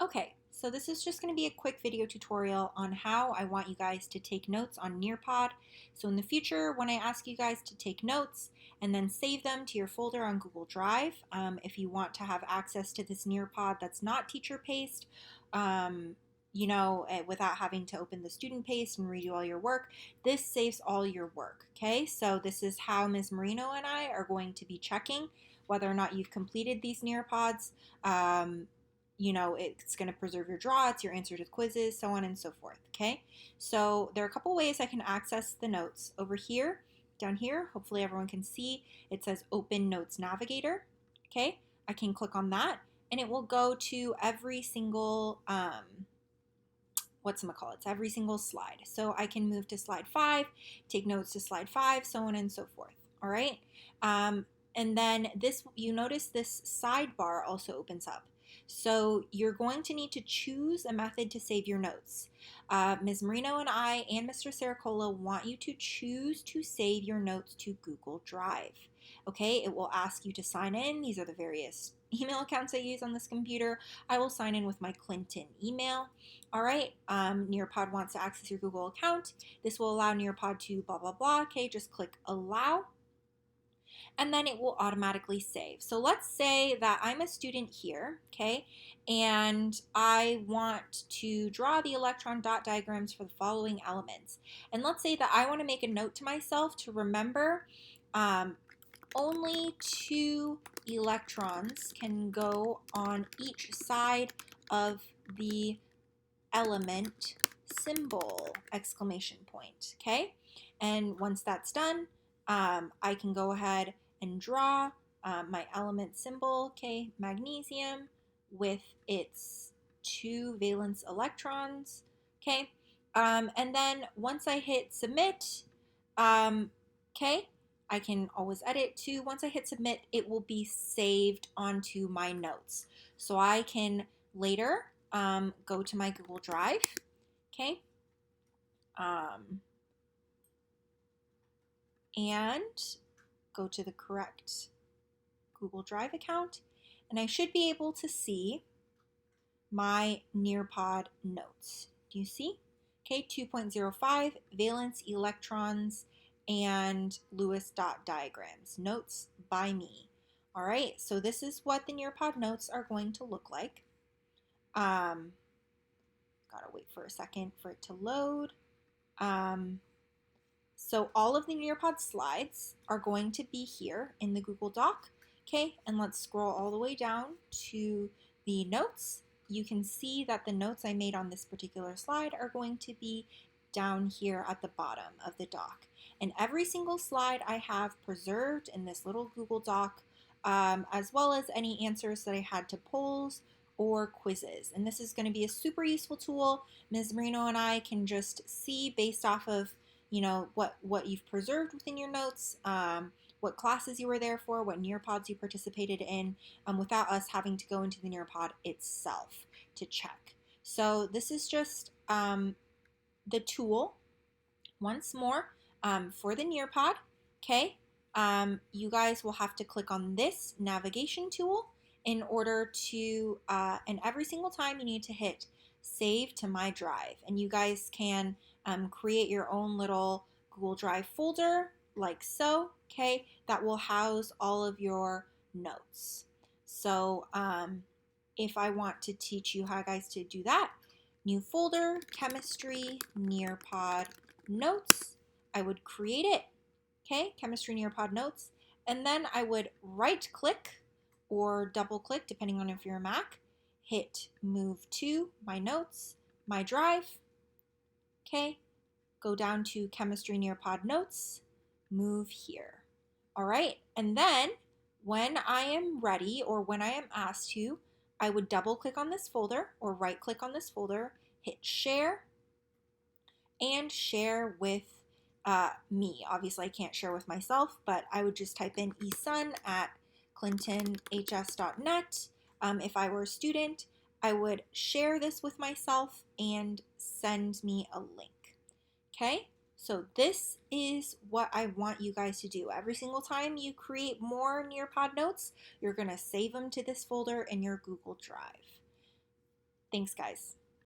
Okay, so this is just going to be a quick video tutorial on how I want you guys to take notes on nearpod. So in the future, when I ask you guys to take notes and then save them to your folder on Google Drive, if you want to have access to this nearpod that's not teacher paced, without having to open the student paste and redo all your work, this saves all your work. Okay, so this is how Ms. Marino and I are going to be checking whether or not you've completed these nearpods. It's going to preserve your draughts, your answer to quizzes, so on and so forth. Okay, so there are a couple ways I can access the notes. Over here, down here, hopefully everyone can see, it says Open Notes Navigator. Okay, I can click on that and it will go to every single it's every single slide. So I can move to slide 5, take notes to slide 5, so on and so forth. All right. And then you notice this sidebar also opens up. So you're going to need to choose a method to save your notes. Ms. Marino and I and Mr. Saracola want you to choose to save your notes to Google Drive. Okay, it will ask you to sign in. These are the various email accounts I use on this computer. I will sign in with my Clinton email. All right, Nearpod wants to access your Google account. This will allow Nearpod to blah, blah, blah. Okay, just click allow and then it will automatically save. So let's say that I'm a student here, okay, and I want to draw the electron dot diagrams for the following elements. And let's say that I want to make a note to myself to remember only 2 electrons can go on each side of the element symbol, exclamation point, okay? And once that's done, I can go ahead and draw my element symbol, okay, magnesium, with its 2 valence electrons, okay? And then once I hit submit, okay, I can always edit too. Once I hit submit, it will be saved onto my notes. So I can later go to my Google Drive, okay, and go to the correct Google Drive account, and I should be able to see my Nearpod notes. Do you see? Okay, 2.05 valence electrons and Lewis dot diagrams, notes by me. All right, so this is what the Nearpod notes are going to look like. Gotta wait for a second for it to load. So all of the Nearpod slides are going to be here in the Google Doc. Okay, and let's scroll all the way down to the notes. You can see that the notes I made on this particular slide are going to be down here at the bottom of the doc. And every single slide I have preserved in this little Google Doc, as well as any answers that I had to polls or quizzes. And this is going to be a super useful tool. Ms. Marino and I can just see based off of what you've preserved within your notes, what classes you were there for, what Nearpods you participated in, without us having to go into the Nearpod itself to check. So this is just the tool once more for the Nearpod. Okay, you guys will have to click on this navigation tool in order to, and every single time you need to hit save to my drive, and you guys can create your own little Google Drive folder like so, okay, that will house all of your notes. So if I want to teach you how guys to do that, new folder, chemistry, Nearpod notes, I would create it, okay, chemistry Nearpod notes, and then I would right click or double click depending on if you're a Mac, hit move to my notes, my drive, okay, go down to chemistry Nearpod notes, move here. All right, and then when I am ready or when I am asked to, I would double click on this folder or right click on this folder, hit share, and share with me. Obviously, I can't share with myself, but I would just type in esun at clintonhs.net. If I were a student, I would share this with myself and send me a link. Okay, so this is what I want you guys to do. Every single time you create more Nearpod notes, you're going to save them to this folder in your Google Drive. Thanks, guys.